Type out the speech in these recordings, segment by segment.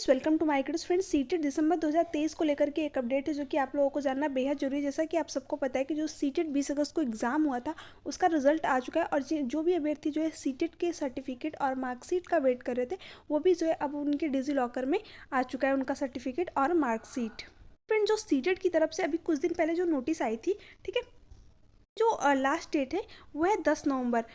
Friends, welcome to my class. Friends, CTET दिसंबर 2023 को लेकर के एक अपडेट है जो कि आप लोगों को जानना बेहद जरूरी है। जैसा कि आप सबको पता है कि जो सीटेट 20 अगस्त को एग्जाम हुआ था उसका रिजल्ट आ चुका है और जो भी अभ्यर्थी जो है सीटेट के सर्टिफिकेट और मार्कशीट का वेट कर रहे थे वो भी जो है अब उनके डिजी लॉकर में आ चुका है, उनका सर्टिफिकेट और मार्कशीट। फ्रेंड, जो सीटेट की तरफ से अभी कुछ दिन पहले जो नोटिस आई थी, ठीक है, जो लास्ट डेट है वो है 10 नवंबर।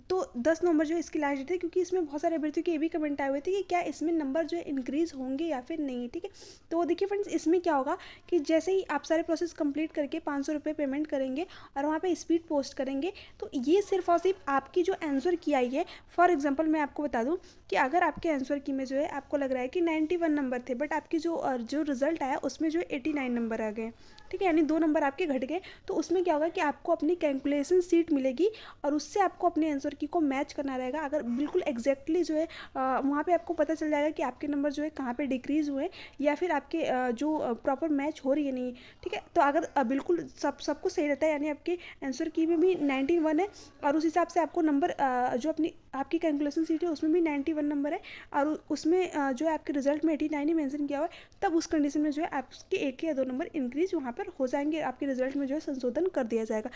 तो 10 नवंबर जो इसकी लास्ट डेट है, क्योंकि इसमें बहुत सारे अभ्यर्थियों के ये भी कमेंट आए हुए थे कि क्या इसमें नंबर जो है इंक्रीज़ होंगे या फिर नहीं। ठीक है, तो देखिए फ्रेंड्स, इसमें क्या होगा कि जैसे ही आप सारे प्रोसेस कंप्लीट करके 500 रुपये पेमेंट करेंगे और वहाँ पे स्पीड पोस्ट करेंगे, तो ये सिर्फ और सिर्फ आपकी जो आंसर की आई है। फॉर एग्जाम्पल मैं आपको बता दूँ कि अगर आपके आंसर की में जो है आपको लग रहा है कि 91 नंबर थे, बट आपकी जो रिजल्ट आया उसमें जो है 89 नंबर आ गए, ठीक है, यानी 2 नंबर आपके घट गए। तो उसमें क्या होगा कि आपको अपनी कैलकुलेशन सीट मिलेगी और उससे आपको अपने आंसर की को मैच करना रहेगा। अगर बिल्कुल एग्जैक्टली जो है वहाँ पे आपको पता चल जाएगा कि आपके नंबर जो है कहाँ पे डिक्रीज़ हुए या फिर आपके जो प्रॉपर मैच हो रही है नहीं। ठीक है, तो अगर बिल्कुल सब कुछ सही रहता है, यानी आपके आंसर की में भी 91 है और उस हिसाब से आपको नंबर जो आपकी कैलकुलेशन सीट है उसमें भी 91 नंबर है और उसमें जो है आपके रिजल्ट में 89 ही मेंशन किया हुआ है, तब उस कंडीशन में जो है आपके 1 या 2 नंबर इंक्रीज वहाँ पर हो जाएंगे, आपके रिजल्ट में जो है संशोधन कर दिया जाएगा।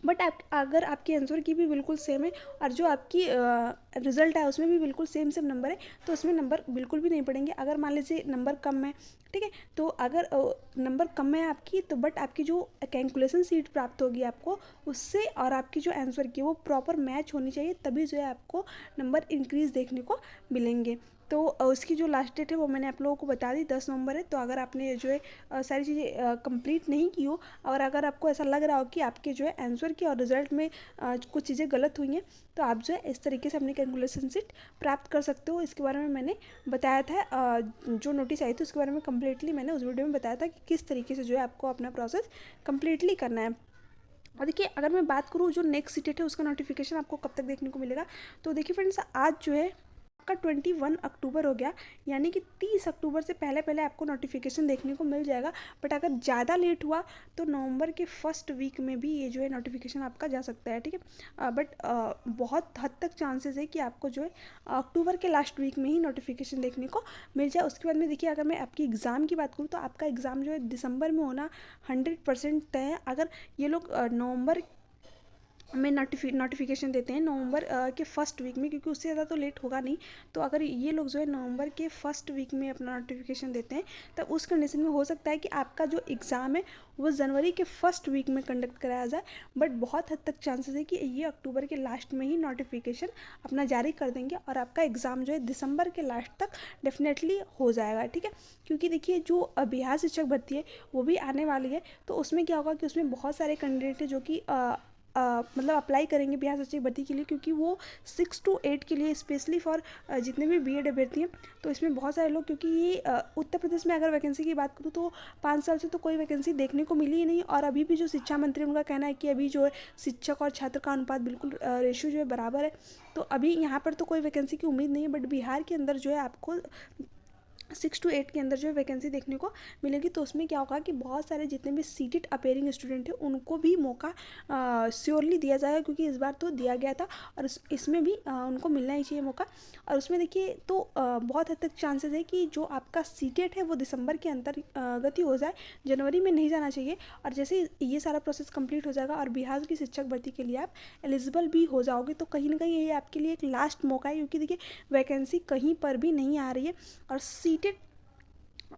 बट अगर आपकी आंसर की भी बिल्कुल सेम है और जो आपकी रिजल्ट है उसमें भी बिल्कुल सेम नंबर है, तो उसमें नंबर बिल्कुल भी नहीं पड़ेंगे। अगर मान लीजिए नंबर कम है, ठीक है, तो अगर नंबर कम है आपकी, तो बट आपकी जो कैलकुलेशन सीट प्राप्त होगी आपको उससे और आपकी जो आंसर की वो प्रॉपर मैच होनी चाहिए, तभी जो है आपको नंबर इंक्रीज देखने को मिलेंगे। तो उसकी जो लास्ट डेट है वो मैंने आप लोगों को बता दी, 10 नवंबर है। तो अगर आपने जो है सारी चीज़ें कंप्लीट नहीं की हो और अगर आपको ऐसा लग रहा हो कि आपके जो है आंसर की और रिजल्ट में कुछ चीज़ें गलत हुई हैं, तो आप जो है इस तरीके से अपनी कैलकुलेशन सीट प्राप्त कर सकते हो। इसके बारे में मैंने बताया था, जो नोटिस आई थी उसके बारे में कम्प्लीटली मैंने उस वीडियो में बताया था कि किस तरीके से जो है आपको अपना प्रोसेस कम्प्लीटली करना है। और देखिए, अगर मैं बात करूँ जो नेक्स्ट सीटेट है उसका नोटिफिकेशन आपको कब तक देखने को मिलेगा, तो देखिए फ्रेंड्स, आज जो है आपका 21 अक्टूबर हो गया, यानी कि 30 अक्टूबर से पहले पहले आपको नोटिफिकेशन देखने को मिल जाएगा। बट अगर ज़्यादा लेट हुआ तो नवंबर के फर्स्ट वीक में भी ये जो है नोटिफिकेशन आपका जा सकता है। ठीक है, बट बहुत हद तक चांसेस है कि आपको जो है अक्टूबर के लास्ट वीक में ही नोटिफिकेशन देखने को मिल जाए। उसके बाद में देखिए, अगर मैं आपकी एग्ज़ाम की बात करूँ तो आपका एग्ज़ाम जो है दिसंबर में होना 100% तय है। अगर ये लोग नवंबर में नोटिफिकेशन देते हैं नवंबर के फर्स्ट वीक में, क्योंकि उससे ज़्यादा तो लेट होगा नहीं, तो अगर ये लोग जो है नवंबर के फर्स्ट वीक में अपना नोटिफिकेशन देते हैं, तब उस कंडीशन में हो सकता है कि आपका जो एग्ज़ाम है वो जनवरी के फर्स्ट वीक में कंडक्ट कराया जाए। बट बहुत हद तक चांसेस है कि ये अक्टूबर के लास्ट में ही नोटिफिकेशन अपना जारी कर देंगे और आपका एग्ज़ाम जो है दिसंबर के लास्ट तक डेफिनेटली हो जाएगा। ठीक है, क्योंकि देखिए जो बिहार शिक्षक भर्ती है वो भी आने वाली है, तो उसमें क्या होगा कि उसमें बहुत सारे कैंडिडेट हैं जो कि मतलब अप्लाई करेंगे बिहार शिक्षक भर्ती के लिए, क्योंकि वो 6 to 8 के लिए स्पेशली फॉर जितने भी बीएड अभ्यर्थी हैं, तो इसमें बहुत सारे लोग, क्योंकि ये उत्तर प्रदेश में अगर वैकेंसी की बात करूँ तो 5 साल से तो कोई वैकेंसी देखने को मिली ही नहीं। और अभी भी जो शिक्षा मंत्री उनका कहना है कि अभी जो है शिक्षक और छात्र का अनुपात बिल्कुल रेशियो जो है बराबर है, तो अभी यहाँ पर तो कोई वैकेंसी की उम्मीद नहीं है। बट बिहार के अंदर जो है आपको 6 to 8 के अंदर जो वैकेंसी देखने को मिलेगी, तो उसमें क्या होगा कि बहुत सारे जितने भी सीटेड अपेयरिंग स्टूडेंट हैं उनको भी मौका श्योरली दिया जाएगा, क्योंकि इस बार तो दिया गया था और इसमें भी उनको मिलना ही चाहिए मौका। और उसमें देखिए तो बहुत हद तक चांसेस है कि जो आपका सीटेट है वो दिसंबर के अंतर्गत ही हो जाए, जनवरी में नहीं जाना चाहिए। और जैसे ये सारा प्रोसेस कंप्लीट हो जाएगा और बिहार की शिक्षक भर्ती के लिए आप एलिजिबल भी हो जाओगे, तो कहीं ना कहीं ये आपके लिए एक लास्ट मौका है, क्योंकि देखिए वैकेंसी कहीं पर भी नहीं आ रही है और सीटेट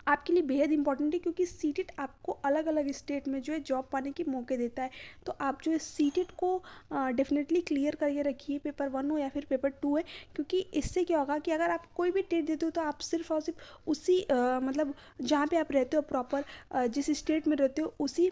आपके लिए बेहद इंपॉर्टेंट है, क्योंकि सीटेट आपको अलग अलग स्टेट में जो है जॉब पाने के मौके देता है। तो आप जो है सीटेट को डेफिनेटली क्लियर करके रखिए, पेपर 1 हो या फिर पेपर 2 है, क्योंकि इससे क्या होगा कि अगर आप कोई भी टेट देते हो तो आप सिर्फ और सिर्फ उसी मतलब जहाँ पे आप रहते हो प्रॉपर जिस स्टेट में रहते हो उसी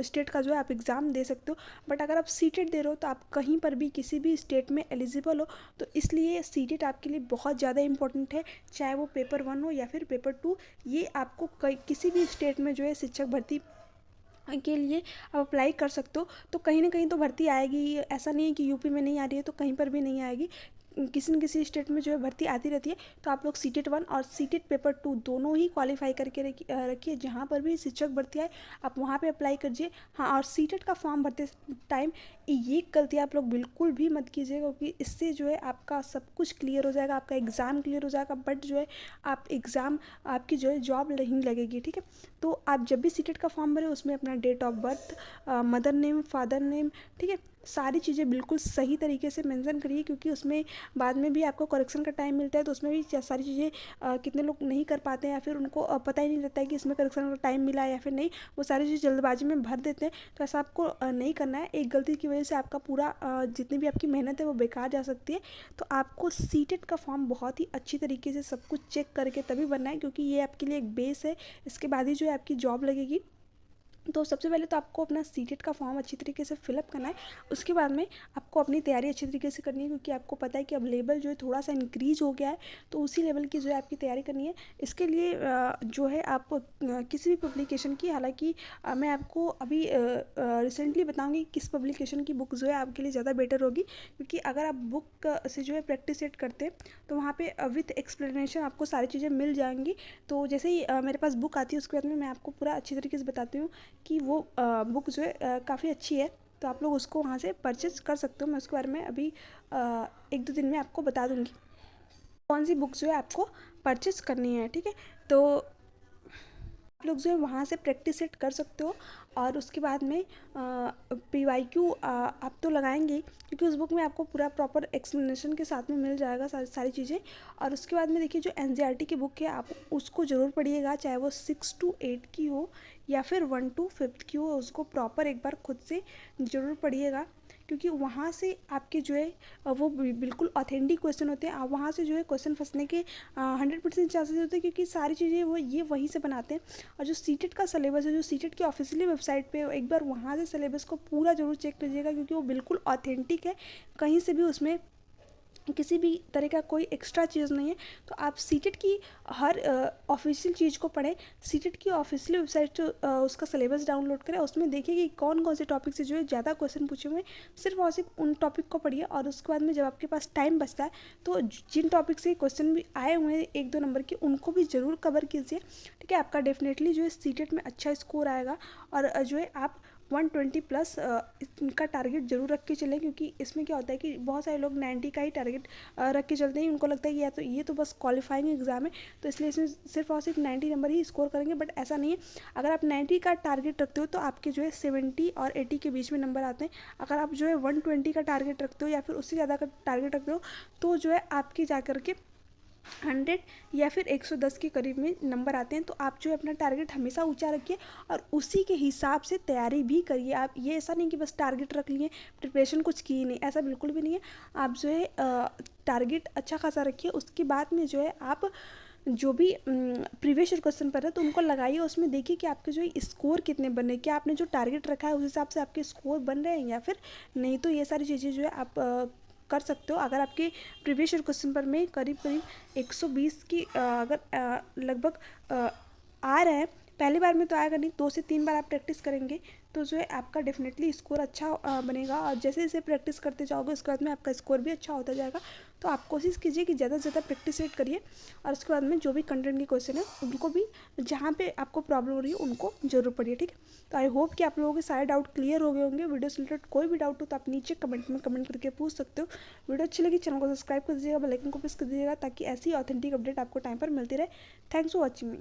स्टेट का जो है आप एग्ज़ाम दे सकते हो। बट अगर आप सीटेट दे रहे हो तो आप कहीं पर भी किसी भी स्टेट में एलिजिबल हो, तो इसलिए सीटेट आपके लिए बहुत ज़्यादा इंपॉर्टेंट है, चाहे वो पेपर 1 हो या फिर पेपर 2। ये आपको किसी भी स्टेट में जो है शिक्षक भर्ती के लिए आप अप्लाई कर सकते हो, तो कहीं ना कहीं तो भर्ती आएगी। ऐसा नहीं है कि यूपी में नहीं आ रही है तो कहीं पर भी नहीं आएगी। किसी न किसी स्टेट में जो है भर्ती आती रहती है, तो आप लोग सीटेट 1 और सीटेट पेपर 2 दोनों ही क्वालिफाई करके रखिए। जहाँ पर भी शिक्षक भर्ती आए आप वहाँ पे अप्लाई कीजिए। हाँ, और सीटेट का फॉर्म भरते टाइम ये गलती आप लोग बिल्कुल भी मत कीजिएगा, क्योंकि इससे जो है आपका सब कुछ क्लियर हो जाएगा, आपका एग्ज़ाम क्लियर हो जाएगा, बट जो है आप एग्ज़ाम आपकी जो है जॉब नहीं लगेगी। ठीक है, तो आप जब भी सीटेट का फॉर्म भरें उसमें अपना date of birth, mother name, father name, ठीक है, सारी चीज़ें बिल्कुल सही तरीके से मेंशन करिए, क्योंकि उसमें बाद में भी आपको करेक्शन का टाइम मिलता है, तो उसमें भी सारी चीज़ें कितने लोग नहीं कर पाते हैं या फिर उनको पता ही नहीं रहता है कि इसमें करेक्शन का टाइम मिला है या फिर नहीं, वो सारी चीज़ जल्दबाजी में भर देते हैं। तो ऐसा आपको नहीं करना है। एक गलती की वजह से आपका पूरा जितनी भी आपकी मेहनत है वो बेकार जा सकती है। तो आपको सीटेट का फॉर्म बहुत ही अच्छी तरीके से सब कुछ चेक करके तभी भरना है, क्योंकि ये आपके लिए एक बेस है, इसके बाद ही जो है आपकी जॉब लगेगी। तो सबसे पहले तो आपको अपना सीटेट का फॉर्म अच्छी तरीके से फिलअप करना है। उसके बाद में आपको अपनी तैयारी अच्छी तरीके से करनी है, क्योंकि आपको पता है कि अब लेवल जो है थोड़ा सा इंक्रीज हो गया है, तो उसी लेवल की जो है आपकी तैयारी करनी है। इसके लिए जो है आप किसी भी पब्लिकेशन की, हालांकि मैं आपको अभी रिसेंटली बताऊंगी किस पब्लिकेशन की बुक जो है आपके लिए ज़्यादा बेटर होगी, क्योंकि अगर आप बुक से जो है प्रैक्टिस सेट करते हैं तो वहाँ पर विथ एक्सप्लेनेशन आपको सारी चीज़ें मिल जाएंगी। तो जैसे ही मेरे पास बुक आती है उसके बाद में मैं आपको पूरा अच्छी तरीके से बताती हूँ कि वो बुक जो है काफ़ी अच्छी है, तो आप लोग उसको वहाँ से परचेज़ कर सकते हो। मैं उसके बारे में अभी 1-2 दिन में आपको बता दूँगी कौन सी बुक जो है आपको परचेज़ करनी है। ठीक है, तो आप लोग जो है वहाँ से प्रैक्टिस सेट कर सकते हो। और उसके बाद में PYQ आप तो लगाएंगे, क्योंकि उस बुक में आपको पूरा प्रॉपर एक्सप्लेनेशन के साथ में मिल जाएगा सारी चीज़ें। और उसके बाद में देखिए जो NCERT की बुक है आप उसको ज़रूर पढ़िएगा, चाहे वो 6 to 8 की हो या फिर 1 to 5 की हो, उसको प्रॉपर एक बार खुद से ज़रूर पढ़िएगा, क्योंकि वहाँ से आपके जो है वो बिल्कुल ऑथेंटिक क्वेश्चन होते हैं। आप वहाँ से जो है क्वेश्चन फंसने के 100% चांसेस होते हैं, क्योंकि सारी चीज़ें वो ये वहीं से बनाते हैं। और जो सीटेट का सिलेबस है, जो सीटेट की ऑफिशियली वेबसाइट पे एक बार वहाँ से सिलेबस को पूरा जरूर चेक कीजिएगा, क्योंकि वो बिल्कुल ऑथेंटिक है, कहीं से भी उसमें किसी भी तरह का कोई एक्स्ट्रा चीज़ नहीं है। तो आप सीटेट की हर ऑफिशियल चीज़ को पढ़ें, सीटेट की ऑफिशियल वेबसाइट उसका सिलेबस डाउनलोड करें, उसमें देखिए कि कौन कौन से टॉपिक से जो है ज़्यादा क्वेश्चन पूछे हुए हैं, सिर्फ और सिर्फ उन टॉपिक को पढ़िए। और उसके बाद में जब आपके पास टाइम बचता है तो जिन टॉपिक से क्वेश्चन भी आए हुए हैं 1-2 नंबर के, उनको भी ज़रूर कवर कीजिए। ठीक है, आपका डेफिनेटली जो है सीटेट में अच्छा स्कोर आएगा। और जो है आप 120 प्लस इनका टारगेट जरूर रख के चलें, क्योंकि इसमें क्या होता है कि बहुत सारे लोग 90 का ही टारगेट रख के चलते हैं। उनको लगता है कि या तो ये तो बस क्वालिफाइंग एग्जाम है, तो इसलिए इसमें सिर्फ और सिर्फ 90 नंबर ही स्कोर करेंगे, बट ऐसा नहीं है। अगर आप 90 का टारगेट रखते हो तो आपके जो है 70 और 80 के बीच में नंबर आते हैं। अगर आप जो है 120 का टारगेट रखते हो या फिर उससे ज़्यादा का टारगेट रखते हो, तो जो है आपके जा कर के 100 या फिर 110 के करीब में नंबर आते हैं। तो आप जो है अपना टारगेट हमेशा ऊंचा रखिए और उसी के हिसाब से तैयारी भी करिए। आप ये ऐसा नहीं कि बस टारगेट रख लिए, प्रिपरेशन कुछ की नहीं, ऐसा बिल्कुल भी नहीं है। आप जो है टारगेट अच्छा खासा रखिए, उसके बाद में जो है आप जो भी प्रीवियस ईयर क्वेश्चन पर है तो उनको लगाइए, उसमें देखिए कि आपके जो है स्कोर कितने बन रहे हैं, क्या आपने जो टारगेट रखा है उस हिसाब से आपके स्कोर बन रहे हैं या फिर नहीं। तो ये सारी चीज़ें जो है आप कर सकते हो। अगर आपके प्रीवियस ईयर क्वेश्चन पर में करीब करीब 120 की अगर लगभग आ रहे हैं, पहली बार में तो आएगा नहीं, 2 से 3 बार आप प्रैक्टिस करेंगे तो जो है आपका डेफिनेटली स्कोर अच्छा बनेगा। और जैसे जैसे प्रैक्टिस करते जाओगे उसके बाद में आपका स्कोर भी अच्छा होता जाएगा। तो आप कोशिश कीजिए कि ज़्यादा से ज़्यादा प्रैक्टिस सेट करिए, और उसके बाद में जो भी कंटेंट के क्वेश्चन है उनको भी जहाँ पे आपको प्रॉब्लम हो रही है उनको जरूर पढ़िए। ठीक है, तो आई होप कि आप लोगों के सारे डाउट क्लियर हो गए होंगे। वीडियो से रिलेटेड कोई भी डाउट हो तो आप नीचे कमेंट में कमेंट करके पूछ सकते हो। वीडियो अच्छी लगी चैनल को सब्सक्राइब कर दीजिएगा, बेल आइकन को प्रेस कर दीजिएगा, ताकि ऐसी ऑथेंटिक अपडेट आपको टाइम पर मिलती रहे। Thanks for watching me.